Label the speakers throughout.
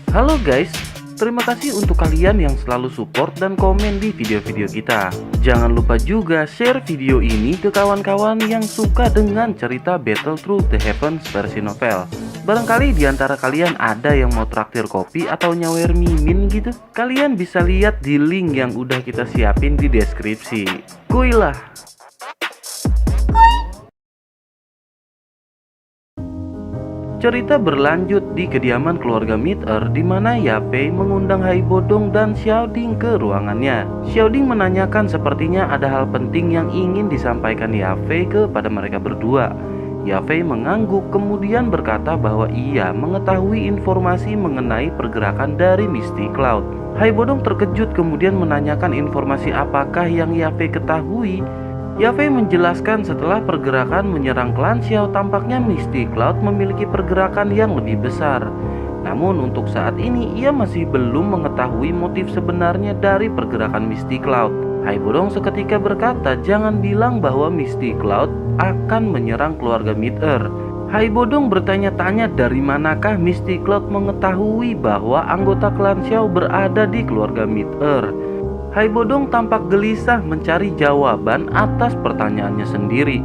Speaker 1: Halo guys, terima kasih untuk kalian yang selalu support dan komen di video-video kita. Jangan lupa juga share video ini ke kawan-kawan yang suka dengan cerita Battle Through the Heavens versi novel. Barangkali di antara kalian ada yang mau traktir kopi atau nyawer mimin gitu. Kalian bisa lihat di link yang udah kita siapin di deskripsi. Kuilah. Cerita berlanjut di kediaman keluarga Mid-er di mana Yapei mengundang Hai Bodong dan Xiaoding ke ruangannya. Xiaoding menanyakan sepertinya ada hal penting yang ingin disampaikan Yapei kepada mereka berdua. Yapei mengangguk kemudian berkata bahwa ia mengetahui informasi mengenai pergerakan dari Misty Cloud. Hai Bodong terkejut kemudian menanyakan informasi apakah yang Yapei ketahui. Yapei menjelaskan setelah pergerakan menyerang klan Xiao, tampaknya Misty Cloud memiliki pergerakan yang lebih besar. Namun untuk saat ini ia masih belum mengetahui motif sebenarnya dari pergerakan Misty Cloud. Hai Bodong seketika berkata jangan bilang bahwa Misty Cloud akan menyerang keluarga Mid-er. Hai Bodong bertanya-tanya dari manakah Misty Cloud mengetahui bahwa anggota klan Xiao berada di keluarga Mid-er. Hai Bodong tampak gelisah mencari jawaban atas pertanyaannya sendiri.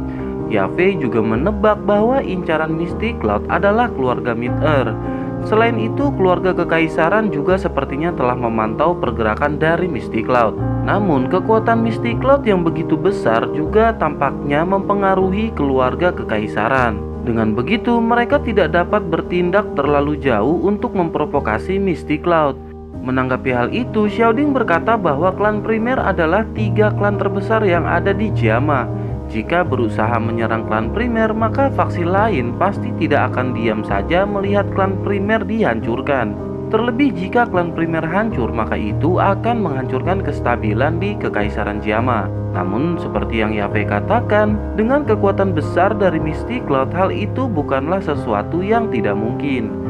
Speaker 1: Yapei juga menebak bahwa incaran Misty Cloud adalah keluarga Mid-er. Selain itu, keluarga kekaisaran juga sepertinya telah memantau pergerakan dari Misty Cloud. Namun, kekuatan Misty Cloud yang begitu besar juga tampaknya mempengaruhi keluarga kekaisaran. Dengan begitu, mereka tidak dapat bertindak terlalu jauh untuk memprovokasi Misty Cloud. Menanggapi hal itu, Xiaoding berkata bahwa klan primer adalah 3 klan terbesar yang ada di Jiama. Jika berusaha menyerang klan primer, maka faksi lain pasti tidak akan diam saja melihat klan primer dihancurkan. Terlebih jika klan primer hancur, maka itu akan menghancurkan kestabilan di kekaisaran Jiama. Namun seperti yang Yapei katakan, dengan kekuatan besar dari Misty Cloud, hal itu bukanlah sesuatu yang tidak mungkin.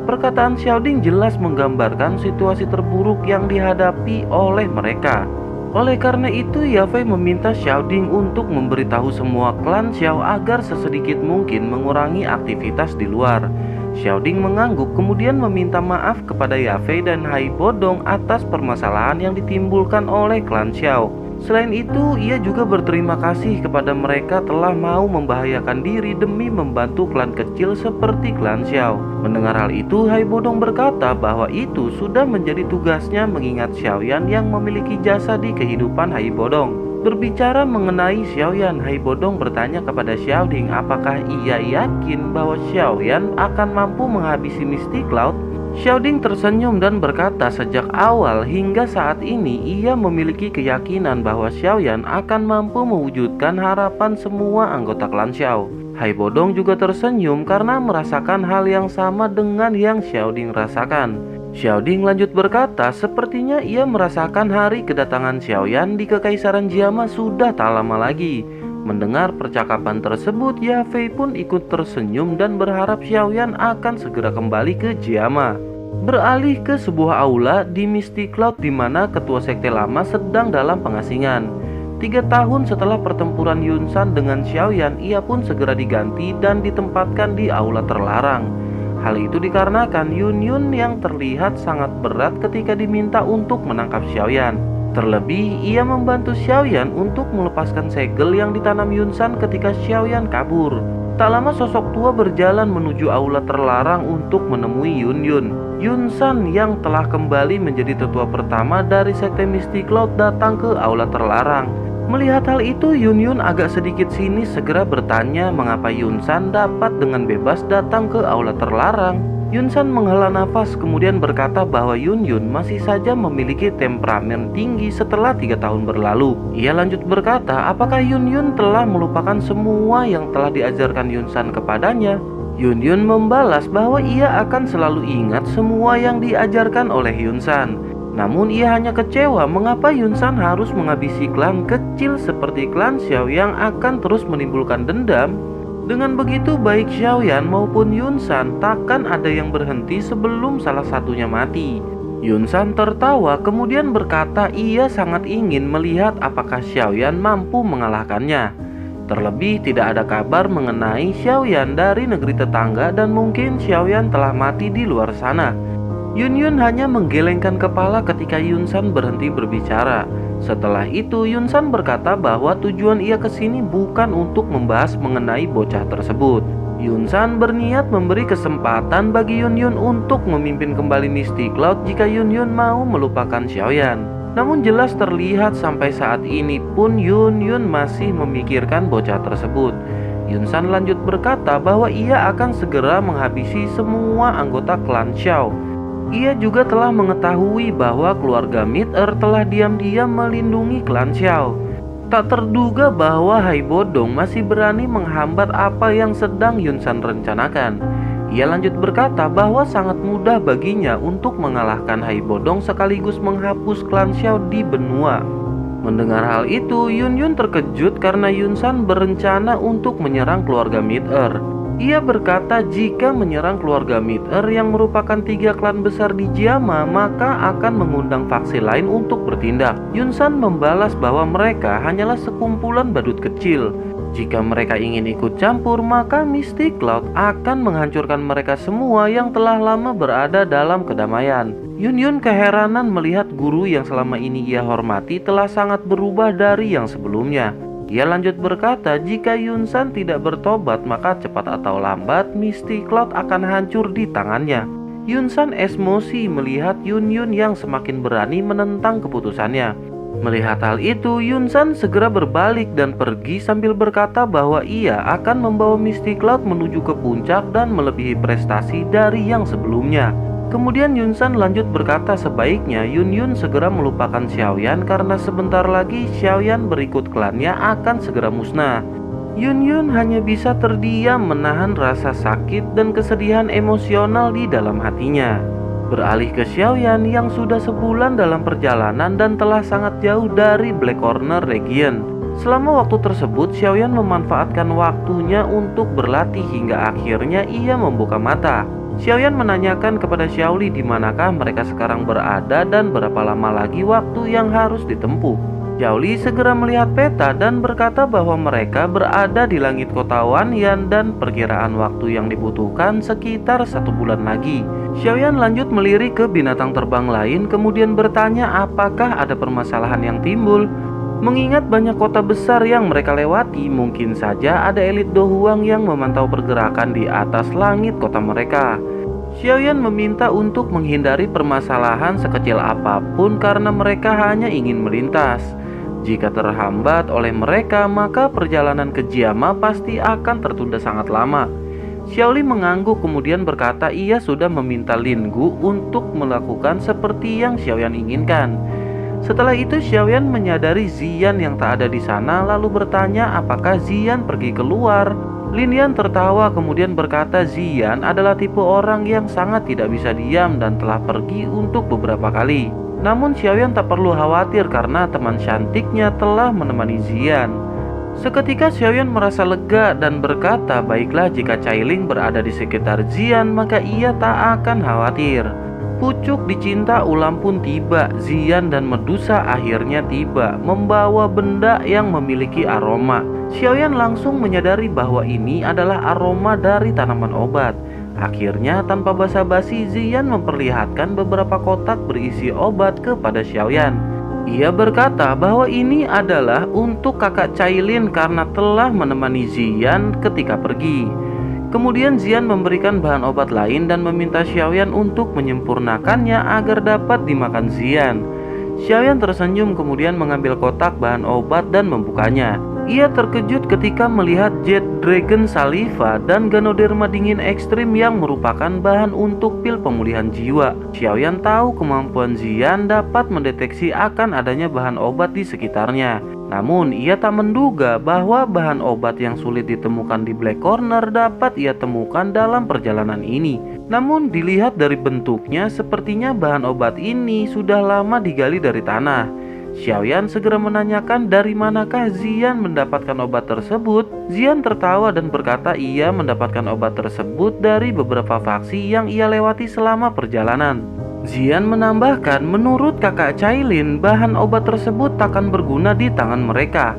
Speaker 1: Perkataan Xiaoding jelas menggambarkan situasi terburuk yang dihadapi oleh mereka. Oleh karena itu, Yapei meminta Xiaoding untuk memberitahu semua klan Xiao agar sesedikit mungkin mengurangi aktivitas di luar. Xiaoding mengangguk kemudian meminta maaf kepada Yapei dan Hai Bodong atas permasalahan yang ditimbulkan oleh klan Xiao. Selain itu, ia juga berterima kasih kepada mereka telah mau membahayakan diri demi membantu klan kecil seperti klan Xiao. Mendengar hal itu, Hai Bodong berkata bahwa itu sudah menjadi tugasnya mengingat Xiaoyan yang memiliki jasa di kehidupan Hai Bodong. Berbicara mengenai Xiaoyan, Hai Bodong bertanya kepada Xiaoding apakah ia yakin bahwa Xiaoyan akan mampu menghabisi Misty Cloud. Xiaoding tersenyum dan berkata sejak awal hingga saat ini ia memiliki keyakinan bahwa Xiaoyan akan mampu mewujudkan harapan semua anggota klan Xiao. Hai Bodong juga tersenyum karena merasakan hal yang sama dengan yang Xiaoding rasakan. Xiaoding lanjut berkata sepertinya ia merasakan hari kedatangan Xiaoyan di kekaisaran Jiama sudah tak lama lagi. Mendengar percakapan tersebut, Yapei pun ikut tersenyum dan berharap Xiaoyan akan segera kembali ke Jiama. Beralih ke sebuah aula di Misty Cloud di mana ketua sekte lama sedang dalam pengasingan. 3 tahun setelah pertempuran Yunsan dengan Xiaoyan, ia pun segera diganti dan ditempatkan di aula terlarang. Hal itu dikarenakan Yunyun yang terlihat sangat berat ketika diminta untuk menangkap Xiaoyan. Terlebih, ia membantu Xiaoyan untuk melepaskan segel yang ditanam Yunsan ketika Xiaoyan kabur. Tak lama sosok tua berjalan menuju aula terlarang untuk menemui Yunyun. Yunsan yang telah kembali menjadi tetua pertama dari sekte Misty Cloud datang ke aula terlarang. Melihat hal itu, Yunyun agak sedikit sinis segera bertanya mengapa Yunsan dapat dengan bebas datang ke aula terlarang. Yunsan menghela nafas kemudian berkata bahwa Yunyun masih saja memiliki temperamen tinggi setelah 3 tahun berlalu. Ia lanjut berkata apakah Yunyun telah melupakan semua yang telah diajarkan Yunsan kepadanya. Yunyun membalas bahwa ia akan selalu ingat semua yang diajarkan oleh Yunsan. Namun ia hanya kecewa mengapa Yunsan harus menghabisi klan kecil seperti klan Xiao yang akan terus menimbulkan dendam. Dengan begitu baik Xiaoyan maupun Yunsan takkan ada yang berhenti sebelum salah satunya mati. Yunsan tertawa kemudian berkata ia sangat ingin melihat apakah Xiaoyan mampu mengalahkannya. Terlebih tidak ada kabar mengenai Xiaoyan dari negeri tetangga dan mungkin Xiaoyan telah mati di luar sana. Yun Yun hanya menggelengkan kepala ketika Yun San berhenti berbicara. Setelah itu Yun San berkata bahwa tujuan ia kesini bukan untuk membahas mengenai bocah tersebut. Yun San berniat memberi kesempatan bagi Yun Yun untuk memimpin kembali Misty Cloud jika Yun Yun mau melupakan Xiaoyan. Namun jelas terlihat sampai saat ini pun Yun Yun masih memikirkan bocah tersebut. Yun San lanjut berkata bahwa ia akan segera menghabisi semua anggota klan Xiao. Ia juga telah mengetahui bahwa keluarga Mid-Er telah diam-diam melindungi klan Xiao. Tak terduga bahwa Hai Bodong masih berani menghambat apa yang sedang Yun San rencanakan. Ia lanjut berkata bahwa sangat mudah baginya untuk mengalahkan Hai Bodong sekaligus menghapus klan Xiao di benua. Mendengar hal itu, Yun Yun terkejut karena Yun San berencana untuk menyerang keluarga Mid-Er. Ia berkata jika menyerang keluarga Mid-Er yang merupakan 3 klan besar di Jiama, maka akan mengundang faksi lain untuk bertindak. Yun San membalas bahwa mereka hanyalah sekumpulan badut kecil. Jika mereka ingin ikut campur, maka Misty Cloud akan menghancurkan mereka semua yang telah lama berada dalam kedamaian. Yun Yun keheranan melihat guru yang selama ini ia hormati telah sangat berubah dari yang sebelumnya. Ia lanjut berkata jika Yun San tidak bertobat maka cepat atau lambat Misty Cloud akan hancur di tangannya. Yun San emosi melihat Yun Yun yang semakin berani menentang keputusannya. Melihat hal itu, Yun San segera berbalik dan pergi sambil berkata bahwa ia akan membawa Misty Cloud menuju ke puncak dan melebihi prestasi dari yang sebelumnya. Kemudian Yun San lanjut berkata sebaiknya Yun Yun segera melupakan Xiaoyan karena sebentar lagi Xiaoyan berikut klannya akan segera musnah. Yun Yun hanya bisa terdiam menahan rasa sakit dan kesedihan emosional di dalam hatinya. Beralih ke Xiaoyan yang sudah sebulan dalam perjalanan dan telah sangat jauh dari Black Corner Region. Selama waktu tersebut, Xiaoyan memanfaatkan waktunya untuk berlatih hingga akhirnya ia membuka mata. Xiaoyan menanyakan kepada Xiaoli di manakah mereka sekarang berada dan berapa lama lagi waktu yang harus ditempuh. Xiaoli segera melihat peta dan berkata bahwa mereka berada di langit kota Wanyan dan perkiraan waktu yang dibutuhkan sekitar 1 bulan lagi. Xiaoyan lanjut melirik ke binatang terbang lain kemudian bertanya apakah ada permasalahan yang timbul. Mengingat banyak kota besar yang mereka lewati, mungkin saja ada elit Dohuang yang memantau pergerakan di atas langit kota mereka. Xiaoyan meminta untuk menghindari permasalahan sekecil apapun karena mereka hanya ingin melintas. Jika terhambat oleh mereka, maka perjalanan ke Jiama pasti akan tertunda sangat lama. Xiaoli mengangguk kemudian berkata ia sudah meminta Lin Gu untuk melakukan seperti yang Xiaoyan inginkan. Setelah itu Xiaoyan menyadari Ziyan yang tak ada di sana lalu bertanya apakah Ziyan pergi keluar. Lin Yan tertawa kemudian berkata Ziyan adalah tipe orang yang sangat tidak bisa diam dan telah pergi untuk beberapa kali. Namun Xiaoyan tak perlu khawatir karena teman cantiknya telah menemani Ziyan. Seketika Xiaoyan merasa lega dan berkata baiklah jika Cailing berada di sekitar Ziyan maka ia tak akan khawatir. Pucuk dicinta ulam pun tiba. Ziyan dan Medusa akhirnya tiba, membawa benda yang memiliki aroma. Xiaoyan langsung menyadari bahwa ini adalah aroma dari tanaman obat. Akhirnya tanpa basa-basi Ziyan memperlihatkan beberapa kotak berisi obat kepada Xiaoyan. Ia berkata bahwa ini adalah untuk kakak Cailin karena telah menemani Ziyan ketika pergi. Kemudian Ziyan memberikan bahan obat lain dan meminta Xiaoyan untuk menyempurnakannya agar dapat dimakan Ziyan. Xiaoyan tersenyum kemudian mengambil kotak bahan obat dan membukanya. Ia terkejut ketika melihat Jet Dragon Saliva dan Ganoderma dingin ekstrim yang merupakan bahan untuk pil pemulihan jiwa. Xiaoyan tahu kemampuan Ziyan dapat mendeteksi akan adanya bahan obat di sekitarnya. Namun ia tak menduga bahwa bahan obat yang sulit ditemukan di Black Corner dapat ia temukan dalam perjalanan ini. Namun dilihat dari bentuknya sepertinya bahan obat ini sudah lama digali dari tanah. Xiaoyan segera menanyakan dari manakah Ziyan mendapatkan obat tersebut. Ziyan tertawa dan berkata ia mendapatkan obat tersebut dari beberapa faksi yang ia lewati selama perjalanan. Ziyan menambahkan menurut kakak Cailin bahan obat tersebut takkan berguna di tangan mereka.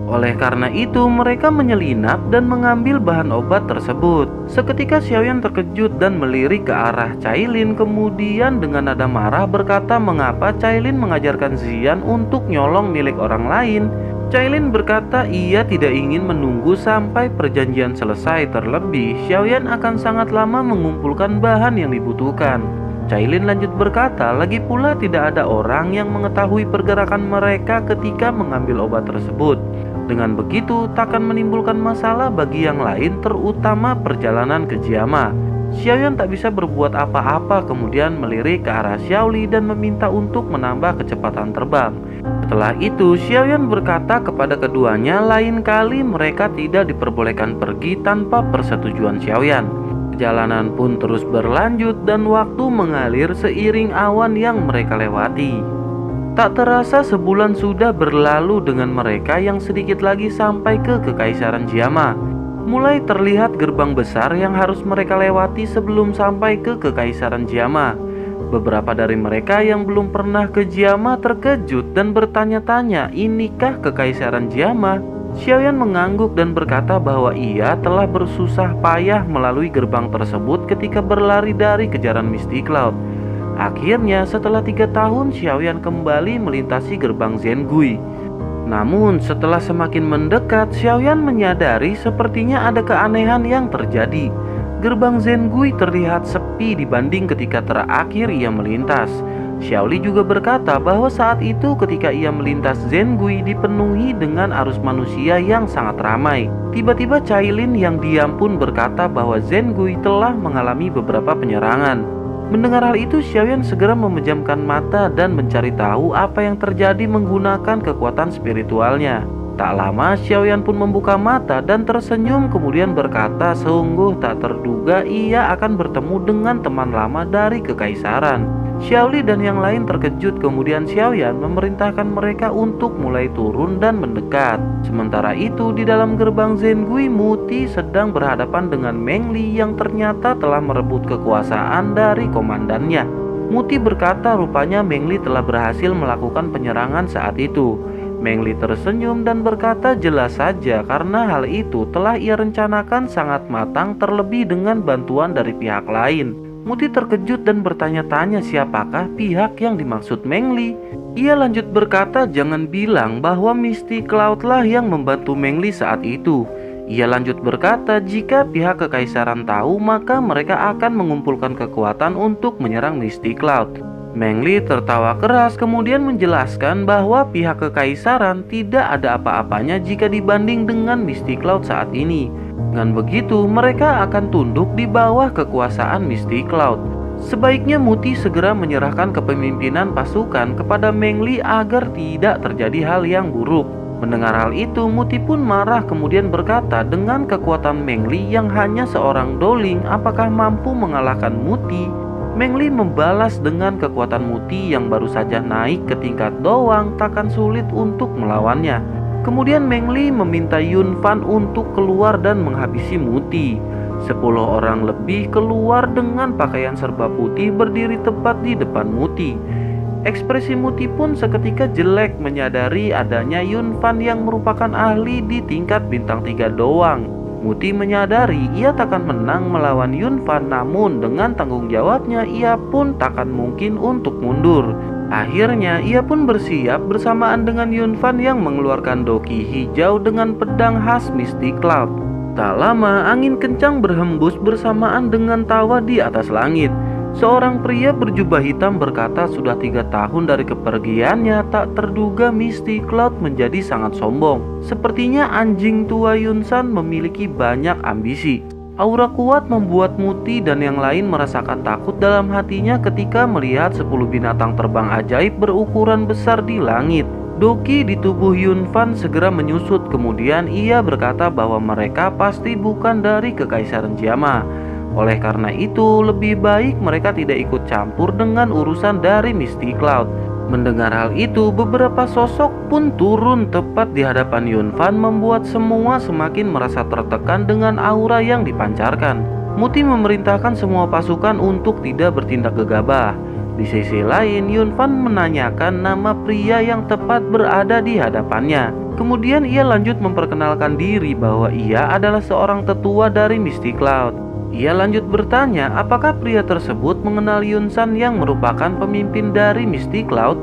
Speaker 1: Oleh karena itu, mereka menyelinap dan mengambil bahan obat tersebut. Seketika Xiaoyan terkejut dan melirik ke arah Cailin, kemudian dengan nada marah berkata mengapa Cailin mengajarkan Xian untuk nyolong milik orang lain. Cailin berkata ia tidak ingin menunggu sampai perjanjian selesai, terlebih Xiaoyan akan sangat lama mengumpulkan bahan yang dibutuhkan. Cailin lanjut berkata, lagi pula tidak ada orang yang mengetahui pergerakan mereka ketika mengambil obat tersebut. Dengan begitu, takkan menimbulkan masalah bagi yang lain, terutama perjalanan ke Jiama. Xiaoyan tak bisa berbuat apa-apa, kemudian melirik ke arah Xiaoli dan meminta untuk menambah kecepatan terbang. Setelah itu, Xiaoyan berkata kepada keduanya, lain kali mereka tidak diperbolehkan pergi tanpa persetujuan Xiaoyan. Perjalanan pun terus berlanjut dan waktu mengalir seiring awan yang mereka lewati. Tak terasa sebulan sudah berlalu dengan mereka yang sedikit lagi sampai ke Kekaisaran Jiama. Mulai terlihat gerbang besar yang harus mereka lewati sebelum sampai ke Kekaisaran Jiama. Beberapa dari mereka yang belum pernah ke Jiama terkejut dan bertanya-tanya, inikah Kekaisaran Jiama? Xiaoyan mengangguk dan berkata bahwa ia telah bersusah payah melalui gerbang tersebut ketika berlari dari kejaran Misty Cloud. Akhirnya setelah 3 tahun Xiaoyan kembali melintasi gerbang Zengui. Namun setelah semakin mendekat, Xiaoyan menyadari sepertinya ada keanehan yang terjadi. Gerbang Zengui terlihat sepi dibanding ketika terakhir ia melintas. Xiaoli juga berkata bahwa saat itu ketika ia melintas Zengui dipenuhi dengan arus manusia yang sangat ramai. Tiba-tiba Cailin yang diam pun berkata bahwa Zengui telah mengalami beberapa penyerangan. Mendengar hal itu, Xiaoyan segera memejamkan mata dan mencari tahu apa yang terjadi menggunakan kekuatan spiritualnya. Tak lama, Xiaoyan pun membuka mata dan tersenyum kemudian berkata sungguh tak terduga ia akan bertemu dengan teman lama dari Kekaisaran. Xiaoli dan yang lain terkejut, kemudian Xiaoyan memerintahkan mereka untuk mulai turun dan mendekat. Sementara itu, di dalam gerbang Zengui, Muti sedang berhadapan dengan Meng Li yang ternyata telah merebut kekuasaan dari komandannya. Muti berkata rupanya Meng Li telah berhasil melakukan penyerangan saat itu. Meng Li tersenyum dan berkata jelas saja karena hal itu telah ia rencanakan sangat matang, terlebih dengan bantuan dari pihak lain. Muti terkejut dan bertanya-tanya siapakah pihak yang dimaksud Meng Li. Ia lanjut berkata jangan bilang bahwa Misty Cloud lah yang membantu Meng Li saat itu. Ia lanjut berkata jika pihak Kekaisaran tahu maka mereka akan mengumpulkan kekuatan untuk menyerang Misty Cloud. Meng Li tertawa keras kemudian menjelaskan bahwa pihak Kekaisaran tidak ada apa-apanya jika dibanding dengan Misty Cloud saat ini. Dengan begitu, mereka akan tunduk di bawah kekuasaan Misty Cloud. Sebaiknya Muti segera menyerahkan kepemimpinan pasukan kepada Meng Li agar tidak terjadi hal yang buruk. Mendengar hal itu, Muti pun marah kemudian berkata dengan kekuatan Meng Li yang hanya seorang doling, apakah mampu mengalahkan Muti? Meng Li membalas dengan kekuatan Muti yang baru saja naik ke tingkat doang, takkan sulit untuk melawannya. Kemudian Meng Li meminta Yun Fan untuk keluar dan menghabisi Muti. 10 orang lebih keluar dengan pakaian serba putih berdiri tepat di depan Muti. Ekspresi Muti pun seketika jelek menyadari adanya Yun Fan yang merupakan ahli di tingkat bintang 3 doang. Muti menyadari ia takkan menang melawan Yun Fan, namun dengan tanggung jawabnya ia pun takkan mungkin untuk mundur. Akhirnya ia pun bersiap bersamaan dengan Yun Fan yang mengeluarkan doki hijau dengan pedang khas Misty Cloud. Tak lama angin kencang berhembus bersamaan dengan tawa di atas langit. Seorang pria berjubah hitam berkata sudah 3 tahun dari kepergiannya tak terduga Misty Cloud menjadi sangat sombong. Sepertinya anjing tua Yun San memiliki banyak ambisi. Aura kuat membuat Muti dan yang lain merasakan takut dalam hatinya ketika melihat 10 binatang terbang ajaib berukuran besar di langit. Doki di tubuh Yun Fan segera menyusut, kemudian ia berkata bahwa mereka pasti bukan dari Kekaisaran Jiama. Oleh karena itu, lebih baik mereka tidak ikut campur dengan urusan dari Misty Cloud. Mendengar hal itu, beberapa sosok pun turun tepat di hadapan Yun Fan, membuat semua semakin merasa tertekan dengan aura yang dipancarkan. Muti memerintahkan semua pasukan untuk tidak bertindak gegabah. Di sisi lain, Yun Fan menanyakan nama pria yang tepat berada di hadapannya. Kemudian ia lanjut memperkenalkan diri bahwa ia adalah seorang tetua dari Misty Cloud. Ia lanjut bertanya apakah pria tersebut mengenal Yunsan yang merupakan pemimpin dari Misty Cloud.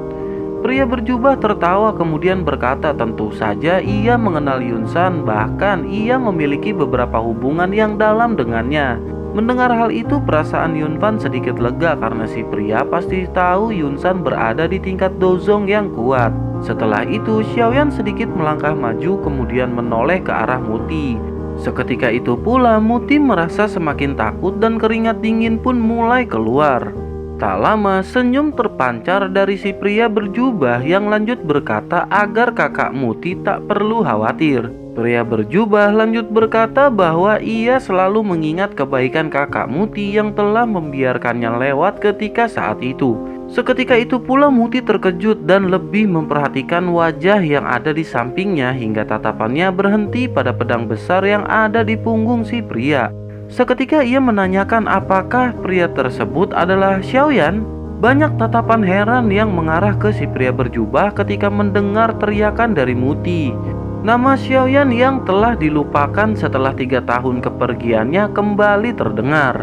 Speaker 1: Pria berjubah tertawa kemudian berkata tentu saja ia mengenal Yunsan, bahkan ia memiliki beberapa hubungan yang dalam dengannya. Mendengar hal itu, perasaan Yunfan sedikit lega karena si pria pasti tahu Yunsan berada di tingkat dozong yang kuat. Setelah itu, Xiaoyan sedikit melangkah maju kemudian menoleh ke arah Muti. Seketika itu pula Muti merasa semakin takut dan keringat dingin pun mulai keluar. Tak lama senyum terpancar dari si pria berjubah yang lanjut berkata agar kakak Muti tak perlu khawatir. Pria berjubah lanjut berkata bahwa ia selalu mengingat kebaikan kakak Muti yang telah membiarkannya lewat ketika saat itu. Seketika itu pula Muti terkejut dan lebih memperhatikan wajah yang ada di sampingnya hingga tatapannya berhenti pada pedang besar yang ada di punggung si pria. Seketika ia menanyakan apakah pria tersebut adalah Xiaoyan. Banyak tatapan heran yang mengarah ke si pria berjubah ketika mendengar teriakan dari Muti. Nama Xiaoyan yang telah dilupakan setelah 3 tahun kepergiannya kembali terdengar.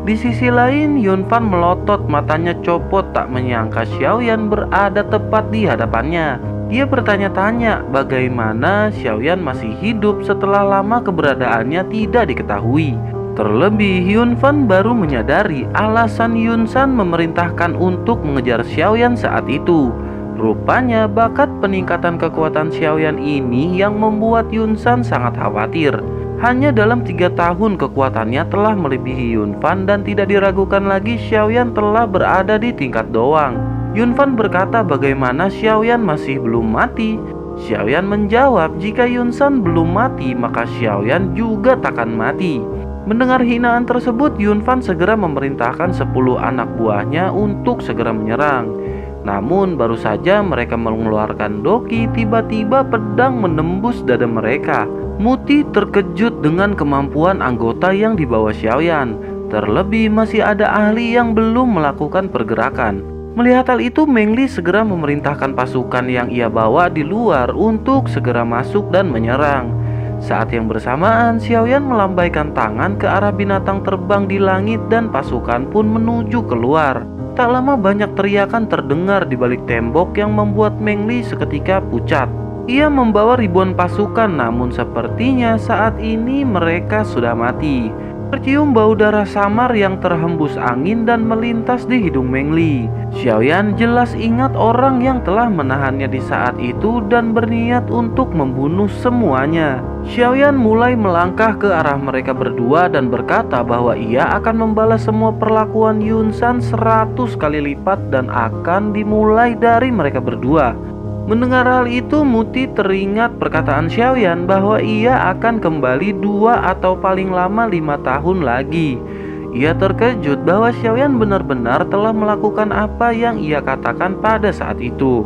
Speaker 1: Di sisi lain, Yunfan melotot matanya copot tak menyangka Xiaoyan berada tepat di hadapannya. Dia bertanya-tanya bagaimana Xiaoyan masih hidup setelah lama keberadaannya tidak diketahui. Terlebih, Yunfan baru menyadari alasan Yunsan memerintahkan untuk mengejar Xiaoyan saat itu. Rupanya bakat peningkatan kekuatan Xiaoyan ini yang membuat Yunsan sangat khawatir. Hanya dalam 3 tahun kekuatannya telah melebihi Yunfan dan tidak diragukan lagi Xiaoyan telah berada di tingkat doang. Yunfan berkata bagaimana Xiaoyan masih belum mati. Xiaoyan menjawab jika Yunsan belum mati maka Xiaoyan juga takkan mati. Mendengar hinaan tersebut, Yunfan segera memerintahkan 10 anak buahnya untuk segera menyerang. Namun baru saja mereka mengeluarkan doki, tiba-tiba pedang menembus dada mereka. Muti terkejut dengan kemampuan anggota yang dibawa Xiaoyan. Terlebih masih ada ahli yang belum melakukan pergerakan. Melihat hal itu, Mengli segera memerintahkan pasukan yang ia bawa di luar untuk segera masuk dan menyerang. Saat yang bersamaan, Xiaoyan melambaikan tangan ke arah binatang terbang di langit dan pasukan pun menuju keluar. Tak lama banyak teriakan terdengar di balik tembok yang membuat Mengli seketika pucat. Ia membawa ribuan pasukan, namun sepertinya saat ini mereka sudah mati. Tercium bau darah samar yang terhembus angin dan melintas di hidung Mengli. Xiaoyan jelas ingat orang yang telah menahannya di saat itu dan berniat untuk membunuh semuanya. Xiaoyan mulai melangkah ke arah mereka berdua dan berkata bahwa ia akan membalas semua perlakuan Yunsan 100 kali lipat dan akan dimulai dari mereka berdua. Mendengar hal itu, Muti teringat perkataan Xiaoyan bahwa ia akan kembali 2 atau paling lama 5 tahun lagi. Ia terkejut bahwa Xiaoyan benar-benar telah melakukan apa yang ia katakan pada saat itu.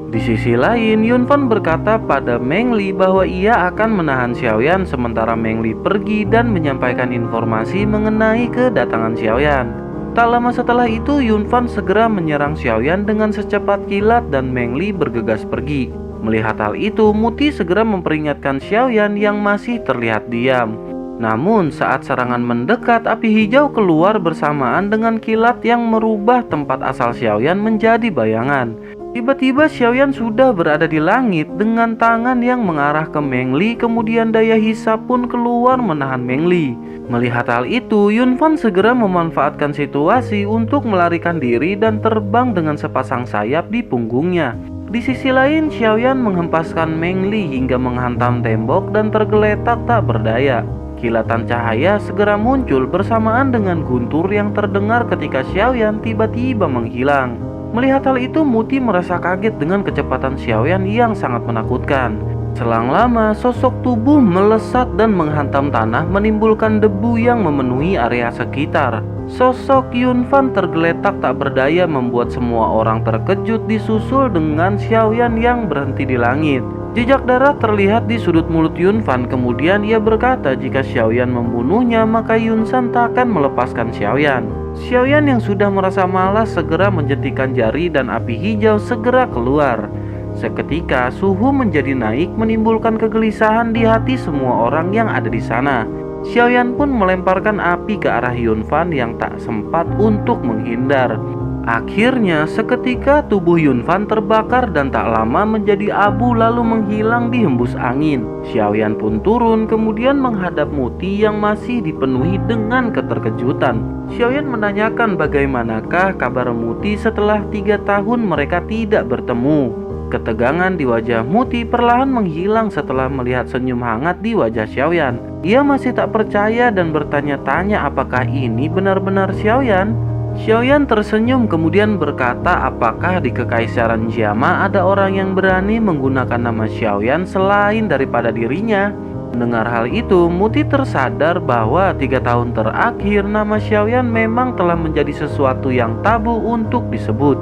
Speaker 1: Di sisi lain, Yunfan berkata pada Mengli bahwa ia akan menahan Xiaoyan sementara Mengli pergi dan menyampaikan informasi mengenai kedatangan Xiaoyan. Tak lama setelah itu, Yunfan segera menyerang Xiaoyan dengan secepat kilat dan Mengli bergegas pergi. Melihat hal itu, Muti segera memperingatkan Xiaoyan yang masih terlihat diam. Namun saat serangan mendekat, api hijau keluar bersamaan dengan kilat yang merubah tempat asal Xiaoyan menjadi bayangan. Tiba-tiba Xiaoyan sudah berada di langit dengan tangan yang mengarah ke Mengli, kemudian daya hisap pun keluar menahan Mengli. Melihat hal itu, Yunfan segera memanfaatkan situasi untuk melarikan diri dan terbang dengan sepasang sayap di punggungnya. Di sisi lain, Xiaoyan menghempaskan Mengli hingga menghantam tembok dan tergeletak tak berdaya. Kilatan cahaya segera muncul bersamaan dengan guntur yang terdengar ketika Xiaoyan tiba-tiba menghilang. Melihat hal itu, Muti merasa kaget dengan kecepatan Xiaoyan yang sangat menakutkan. Selang lama, sosok tubuh melesat dan menghantam tanah menimbulkan debu yang memenuhi area sekitar. Sosok Yunfan tergeletak tak berdaya membuat semua orang terkejut disusul dengan Xiaoyan yang berhenti di langit. Jejak darah terlihat di sudut mulut Yunfan, kemudian ia berkata jika Xiaoyan membunuhnya maka Yunsan tak akan melepaskan Xiaoyan. Xiaoyan yang sudah merasa malas segera menjentikan jari dan api hijau segera keluar. Seketika suhu menjadi naik, menimbulkan kegelisahan di hati semua orang yang ada di sana. Xiaoyan pun melemparkan api ke arah Yunfan yang tak sempat untuk menghindar. Akhirnya seketika tubuh Yunfan terbakar dan tak lama menjadi abu lalu menghilang di hembus angin. Xiaoyan pun turun kemudian menghadap Muti yang masih dipenuhi dengan keterkejutan. Xiaoyan menanyakan bagaimanakah kabar Muti setelah 3 tahun mereka tidak bertemu. Ketegangan di wajah Muti perlahan menghilang setelah melihat senyum hangat di wajah Xiaoyan. Ia masih tak percaya dan bertanya-tanya apakah ini benar-benar Xiaoyan. Xiaoyan tersenyum kemudian berkata apakah di Kekaisaran Jiama ada orang yang berani menggunakan nama Xiaoyan selain daripada dirinya. Mendengar hal itu, Muti tersadar bahwa 3 tahun terakhir nama Xiaoyan memang telah menjadi sesuatu yang tabu untuk disebut.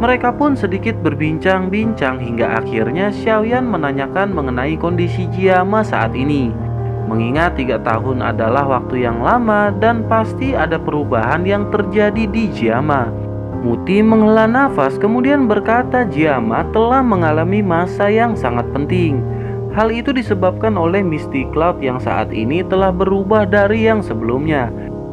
Speaker 1: Mereka pun sedikit berbincang-bincang hingga akhirnya Xiaoyan menanyakan mengenai kondisi Jiama saat ini. Mengingat 3 tahun adalah waktu yang lama dan pasti ada perubahan yang terjadi di Jiama. Muti menghela nafas kemudian berkata Jiama telah mengalami masa yang sangat penting. Hal itu disebabkan oleh Misty Cloud yang saat ini telah berubah dari yang sebelumnya.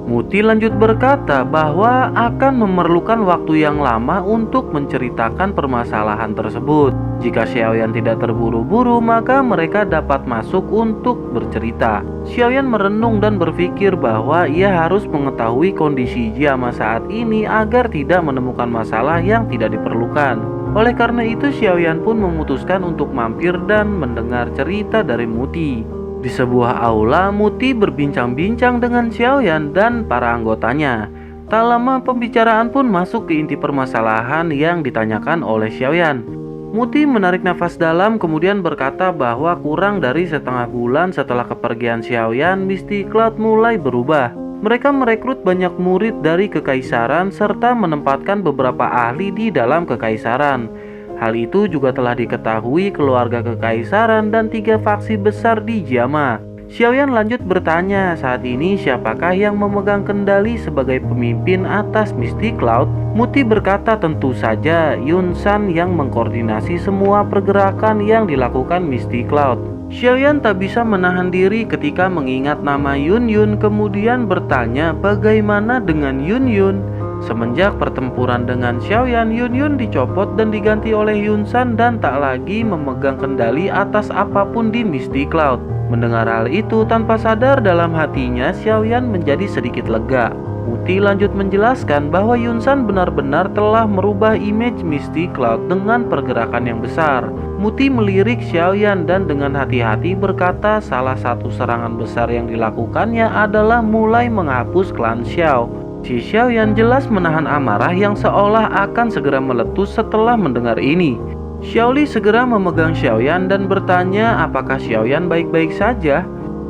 Speaker 1: Muti lanjut berkata bahwa akan memerlukan waktu yang lama untuk menceritakan permasalahan tersebut. Jika Xiaoyan tidak terburu-buru, maka mereka dapat masuk untuk bercerita. Xiaoyan merenung dan berpikir bahwa ia harus mengetahui kondisi Jiama saat ini agar tidak menemukan masalah yang tidak diperlukan. Oleh karena itu, Xiaoyan pun memutuskan untuk mampir dan mendengar cerita dari Muti. Di sebuah aula, Muti berbincang-bincang dengan Xiaoyan dan para anggotanya. Tak lama pembicaraan pun masuk ke inti permasalahan yang ditanyakan oleh Xiaoyan. Muti menarik nafas dalam kemudian berkata bahwa kurang dari setengah bulan setelah kepergian Xiaoyan, Misty Cloud mulai berubah. Mereka merekrut banyak murid dari Kekaisaran serta menempatkan beberapa ahli di dalam Kekaisaran. Hal itu juga telah diketahui keluarga Kekaisaran dan 3 faksi besar di Jiama. Xiaoyan lanjut bertanya, saat ini siapakah yang memegang kendali sebagai pemimpin atas Misty Cloud? Muti berkata tentu saja Yunsan yang mengkoordinasi semua pergerakan yang dilakukan Misty Cloud. Xiaoyan tak bisa menahan diri ketika mengingat nama Yun Yun kemudian bertanya bagaimana dengan Yun Yun. Semenjak pertempuran dengan Xiaoyan, Yun Yun dicopot dan diganti oleh Yunsan dan tak lagi memegang kendali atas apapun di Misty Cloud. Mendengar hal itu, tanpa sadar dalam hatinya, Xiaoyan menjadi sedikit lega. Muti lanjut menjelaskan bahwa Yunsan benar-benar telah merubah image Misty Cloud dengan pergerakan yang besar. Muti melirik Xiaoyan dan dengan hati-hati berkata salah satu serangan besar yang dilakukannya adalah mulai menghapus klan Xiao. Si Xiaoyan jelas menahan amarah yang seolah akan segera meletus setelah mendengar ini. Xiaoli segera memegang Xiaoyan dan bertanya apakah Xiaoyan baik-baik saja.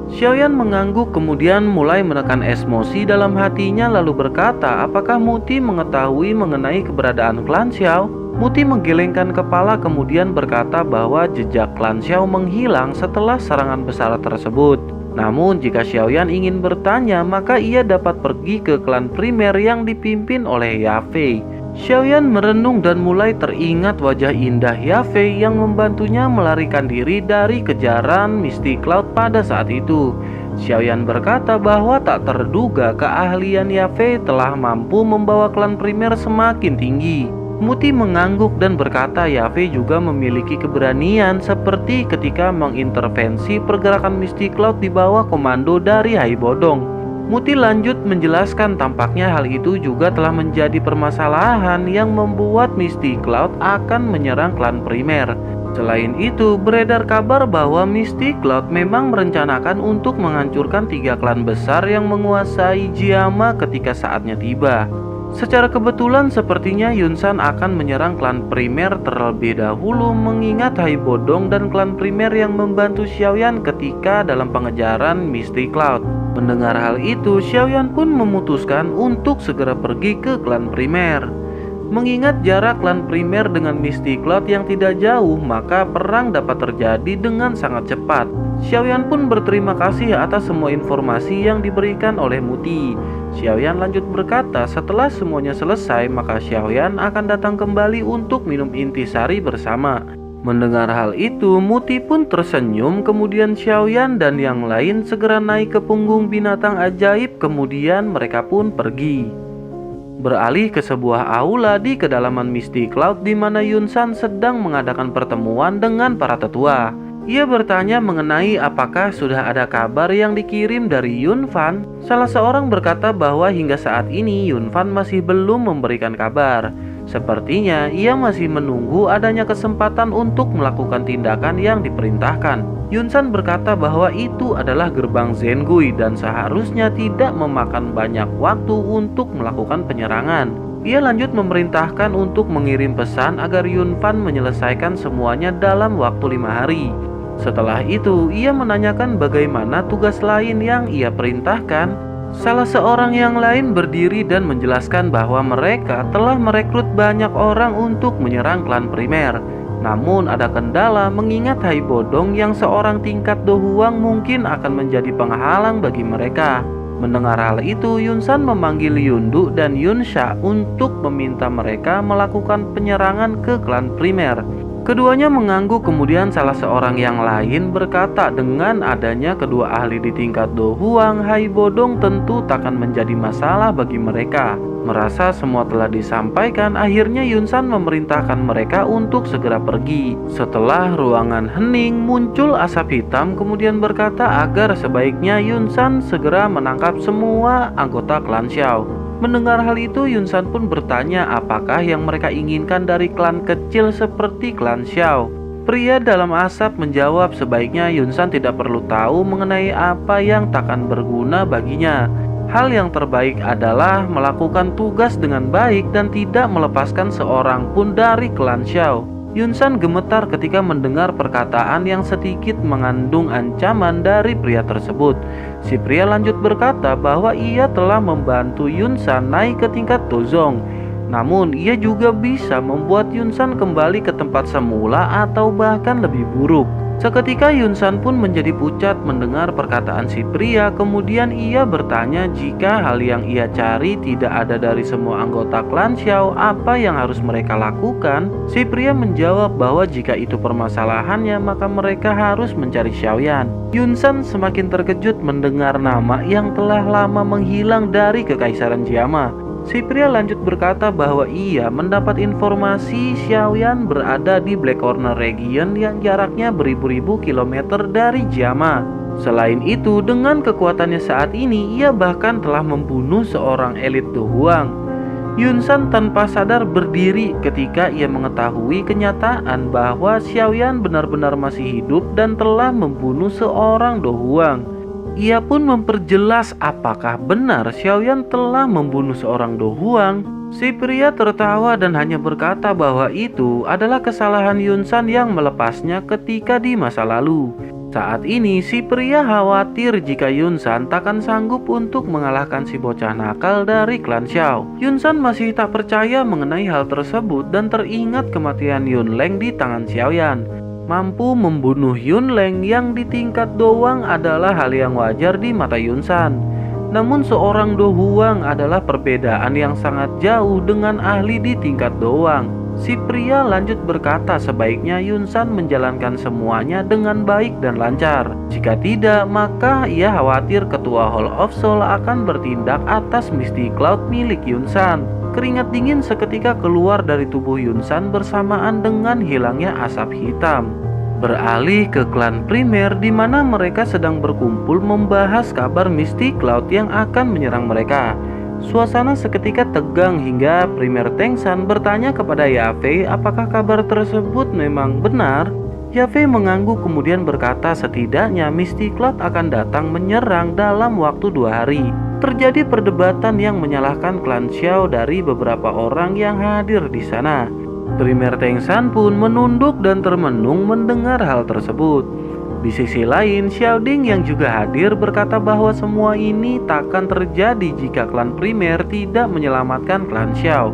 Speaker 1: Xiaoyan mengangguk kemudian mulai menekan emosi dalam hatinya lalu berkata apakah Muti mengetahui mengenai keberadaan klan Xiao. Muti menggelengkan kepala kemudian berkata bahwa jejak klan Xiao menghilang setelah serangan besar tersebut. Namun jika Xiaoyan ingin bertanya maka ia dapat pergi ke klan primer yang dipimpin oleh Yafei. Xiaoyan merenung dan mulai teringat wajah indah Yafei yang membantunya melarikan diri dari kejaran Misty Cloud pada saat itu. Xiaoyan berkata bahwa tak terduga keahlian Yafei telah mampu membawa klan primer semakin tinggi. Muti mengangguk dan berkata Yafei juga memiliki keberanian seperti ketika mengintervensi pergerakan Misty Cloud di bawah komando dari Hai Bodong. Muti lanjut menjelaskan tampaknya hal itu juga telah menjadi permasalahan yang membuat Misty Cloud akan menyerang klan primer. Selain itu, beredar kabar bahwa Misty Cloud memang merencanakan untuk menghancurkan 3 klan besar yang menguasai Jiama ketika saatnya tiba. Secara kebetulan sepertinya Yunsan akan menyerang klan primer terlebih dahulu mengingat Hai Bodong dan klan primer yang membantu Xiaoyan ketika dalam pengejaran Misty Cloud. Mendengar hal itu, Xiaoyan pun memutuskan untuk segera pergi ke klan primer. Mengingat jarak klan primer dengan Misty Cloud yang tidak jauh, maka perang dapat terjadi dengan sangat cepat. Xiaoyan pun berterima kasih atas semua informasi yang diberikan oleh Muti. Xiaoyan lanjut berkata setelah semuanya selesai maka Xiaoyan akan datang kembali untuk minum intisari bersama. Mendengar hal itu, Muti pun tersenyum, kemudian Xiaoyan dan yang lain segera naik ke punggung binatang ajaib, kemudian mereka pun pergi. Beralih ke sebuah aula di kedalaman Misty Cloud di mana Yunsan sedang mengadakan pertemuan dengan para tetua. Ia bertanya mengenai apakah sudah ada kabar yang dikirim dari Yunfan. Salah seorang berkata bahwa hingga saat ini Yunfan masih belum memberikan kabar. Sepertinya ia masih menunggu adanya kesempatan untuk melakukan tindakan yang diperintahkan. Yunsan berkata bahwa itu adalah gerbang Zengui dan seharusnya tidak memakan banyak waktu untuk melakukan penyerangan. Ia lanjut memerintahkan untuk mengirim pesan agar Yunfan menyelesaikan semuanya dalam waktu 5 hari. Setelah itu, ia menanyakan bagaimana tugas lain yang ia perintahkan. Salah seorang yang lain berdiri dan menjelaskan bahwa mereka telah merekrut banyak orang untuk menyerang klan primer. Namun ada kendala mengingat Hai Bodong yang seorang tingkat Do Huang mungkin akan menjadi penghalang bagi mereka. Mendengar hal itu, Yunsan memanggil Yundu dan Yunsha untuk meminta mereka melakukan penyerangan ke klan primer. Keduanya mengangguk, kemudian salah seorang yang lain berkata dengan adanya kedua ahli di tingkat Do Huang, Hai Bodong tentu takkan menjadi masalah bagi mereka. Merasa semua telah disampaikan, akhirnya Yunsan memerintahkan mereka untuk segera pergi. Setelah ruangan hening, muncul asap hitam kemudian berkata agar sebaiknya Yunsan segera menangkap semua anggota klan Xiao. Mendengar hal itu, Yunsan pun bertanya apakah yang mereka inginkan dari klan kecil seperti klan Xiao. Pria dalam asap menjawab sebaiknya Yunsan tidak perlu tahu mengenai apa yang takkan berguna baginya. Hal yang terbaik adalah melakukan tugas dengan baik dan tidak melepaskan seorang pun dari klan Xiao. Yunsan gemetar ketika mendengar perkataan yang sedikit mengandung ancaman dari pria tersebut. Si pria lanjut berkata bahwa ia telah membantu Yunsan naik ke tingkat Dozong. Namun ia juga bisa membuat Yunsan kembali ke tempat semula atau bahkan lebih buruk. Seketika Yunsan pun menjadi pucat mendengar perkataan si pria. Kemudian ia bertanya jika hal yang ia cari tidak ada dari semua anggota klan Xiao, apa yang harus mereka lakukan? Si pria menjawab bahwa jika itu permasalahannya maka mereka harus mencari Xiaoyan. Yunsan semakin terkejut mendengar nama yang telah lama menghilang dari Kekaisaran Jiama. Si pria lanjut berkata bahwa ia mendapat informasi Xiaoyan berada di Black Corner Region yang jaraknya beribu-ribu kilometer dari Jiama. Selain itu, dengan kekuatannya saat ini, ia bahkan telah membunuh seorang elit Do Huang. Yunsan tanpa sadar berdiri ketika ia mengetahui kenyataan bahwa Xiaoyan benar-benar masih hidup dan telah membunuh seorang Do Huang. Ia pun memperjelas apakah benar Xiaoyan telah membunuh seorang Do Huang. Si pria tertawa dan hanya berkata bahwa itu adalah kesalahan Yunsan yang melepasnya ketika di masa lalu. Saat ini si pria khawatir jika Yunsan takkan sanggup untuk mengalahkan si bocah nakal dari klan Xiao. Yunsan masih tak percaya mengenai hal tersebut dan teringat kematian Yunleng di tangan Xiaoyan. Mampu membunuh Yunleng yang di tingkat doang adalah hal yang wajar di mata Yunsan. Namun seorang Do Huang adalah perbedaan yang sangat jauh dengan ahli di tingkat doang. Si pria lanjut berkata sebaiknya Yunsan menjalankan semuanya dengan baik dan lancar. Jika tidak, maka ia khawatir ketua Hall of Soul akan bertindak atas Misty Cloud milik Yunsan. Keringat dingin seketika keluar dari tubuh Yunsan bersamaan dengan hilangnya asap hitam. Beralih ke klan primer di mana mereka sedang berkumpul membahas kabar Misty Cloud yang akan menyerang mereka. Suasana seketika tegang hingga primer Tengsan bertanya kepada Yafei apakah kabar tersebut memang benar. Yafei mengangguk kemudian berkata setidaknya Misty Cloud akan datang menyerang dalam waktu 2 hari. Terjadi perdebatan yang menyalahkan klan Xiao dari beberapa orang yang hadir di sana. Primer Tengsan pun menunduk dan termenung mendengar hal tersebut. Di sisi lain, Xiaoding yang juga hadir berkata bahwa semua ini takkan terjadi jika klan primer tidak menyelamatkan klan Xiao.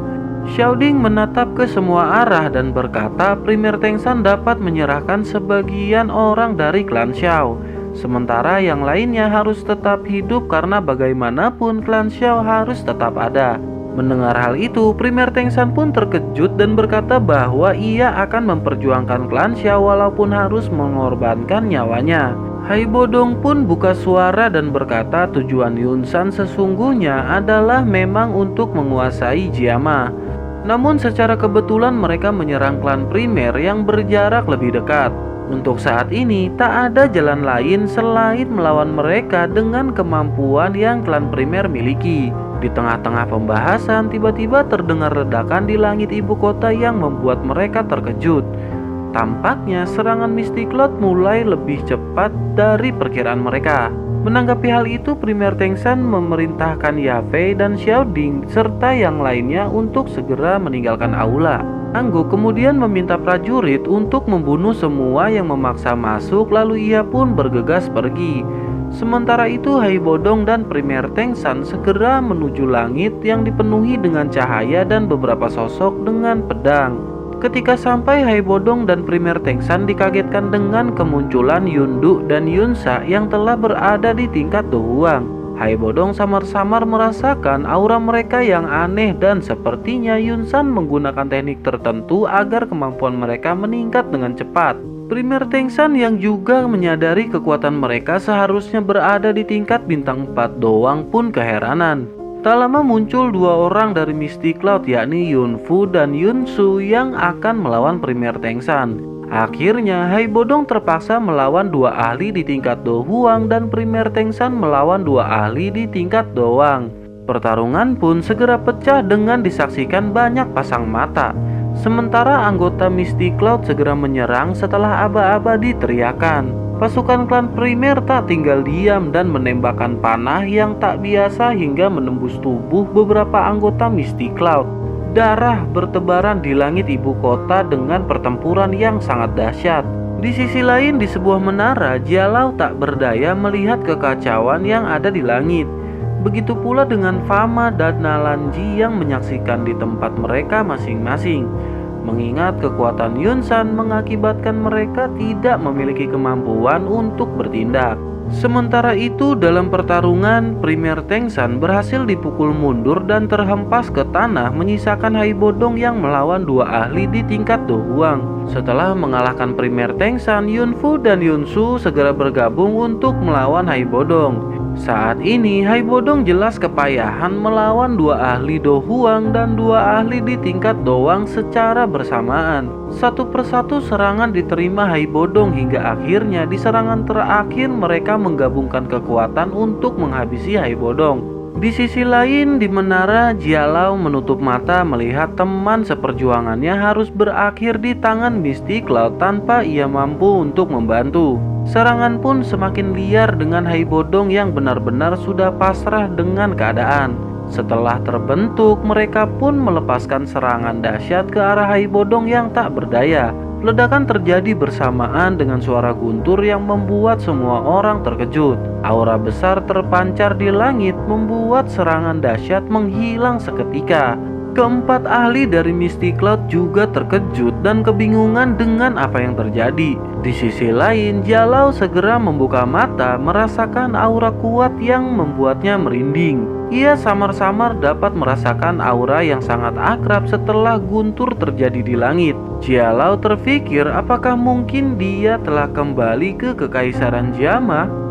Speaker 1: Xiaoding menatap ke semua arah dan berkata primer Tengsan dapat menyerahkan sebagian orang dari klan Xiao. Sementara yang lainnya harus tetap hidup karena bagaimanapun klan Xiao harus tetap ada. Mendengar hal itu, Primer Tengsan pun terkejut dan berkata bahwa ia akan memperjuangkan klan Xia walaupun harus mengorbankan nyawanya. Hai Bodong pun buka suara dan berkata tujuan Yunsan sesungguhnya adalah memang untuk menguasai Jiama. Namun secara kebetulan mereka menyerang klan primer yang berjarak lebih dekat. Untuk saat ini tak ada jalan lain selain melawan mereka dengan kemampuan yang klan primer miliki. Di tengah-tengah pembahasan tiba-tiba terdengar ledakan di langit ibu kota yang membuat mereka terkejut. Tampaknya serangan Misty Cloud mulai lebih cepat dari perkiraan mereka. Menanggapi hal itu, Primer Tengsan memerintahkan Yafei dan Xiaoding serta yang lainnya untuk segera meninggalkan aula. Anggo kemudian meminta prajurit untuk membunuh semua yang memaksa masuk, lalu ia pun bergegas pergi. Sementara itu Hai Bodong dan Primer Tengsan segera menuju langit yang dipenuhi dengan cahaya dan beberapa sosok dengan pedang. Ketika sampai, Hai Bodong dan Primer Tengsan dikagetkan dengan kemunculan Yundu dan Yunsa yang telah berada di tingkat Dohuang. Hai Bodong samar-samar merasakan aura mereka yang aneh dan sepertinya Yunsan menggunakan teknik tertentu agar kemampuan mereka meningkat dengan cepat. Primer Tengsan yang juga menyadari kekuatan mereka seharusnya berada di tingkat bintang 4 doang pun keheranan. Tak lama muncul dua orang dari Misty Cloud yakni Yunfu dan Yunsu yang akan melawan Primer Tengsan. Akhirnya Hai Bodong terpaksa melawan dua ahli di tingkat Dohuang dan Primer Tengsan melawan dua ahli di tingkat Doang. Pertarungan pun segera pecah dengan disaksikan banyak pasang mata. Sementara anggota Misty Cloud segera menyerang setelah aba-aba diteriakan. Pasukan klan primer tak tinggal diam dan menembakkan panah yang tak biasa hingga menembus tubuh beberapa anggota Misty Cloud. Darah bertebaran di langit ibu kota dengan pertempuran yang sangat dahsyat. Di sisi lain, di sebuah menara, Jialau tak berdaya melihat kekacauan yang ada di langit. Begitu pula dengan Fama dan Nalanji yang menyaksikan di tempat mereka masing-masing. Mengingat kekuatan Yunsan mengakibatkan mereka tidak memiliki kemampuan untuk bertindak. Sementara itu dalam pertarungan, Primer Tengsan berhasil dipukul mundur dan terhempas ke tanah, menyisakan Hai Bodong yang melawan dua ahli di tingkat Dohuang. Setelah mengalahkan Primer Tengsan, Yunfu dan Yunsu segera bergabung untuk melawan Hai Bodong. Saat ini Hai Bodong jelas kepayahan melawan dua ahli Dohuang dan dua ahli di tingkat Doang secara bersamaan. Satu persatu serangan diterima Hai Bodong hingga akhirnya di serangan terakhir mereka menggabungkan kekuatan untuk menghabisi Hai Bodong. Di sisi lain di menara, Jialau menutup mata melihat teman seperjuangannya harus berakhir di tangan Misty Cloud tanpa ia mampu untuk membantu. Serangan pun semakin liar dengan Hai Bodong yang benar-benar sudah pasrah dengan keadaan. Setelah terbentuk, mereka pun melepaskan serangan dahsyat ke arah Hai Bodong yang tak berdaya. Ledakan terjadi bersamaan dengan suara guntur yang membuat semua orang terkejut. Aura besar terpancar di langit membuat serangan dahsyat menghilang seketika. Keempat ahli dari Misty Cloud juga terkejut dan kebingungan dengan apa yang terjadi. Di sisi lain, Jialau segera membuka mata merasakan aura kuat yang membuatnya merinding. Ia samar-samar dapat merasakan aura yang sangat akrab setelah guntur terjadi di langit. Jialau terpikir apakah mungkin dia telah kembali ke Kekaisaran Jiama.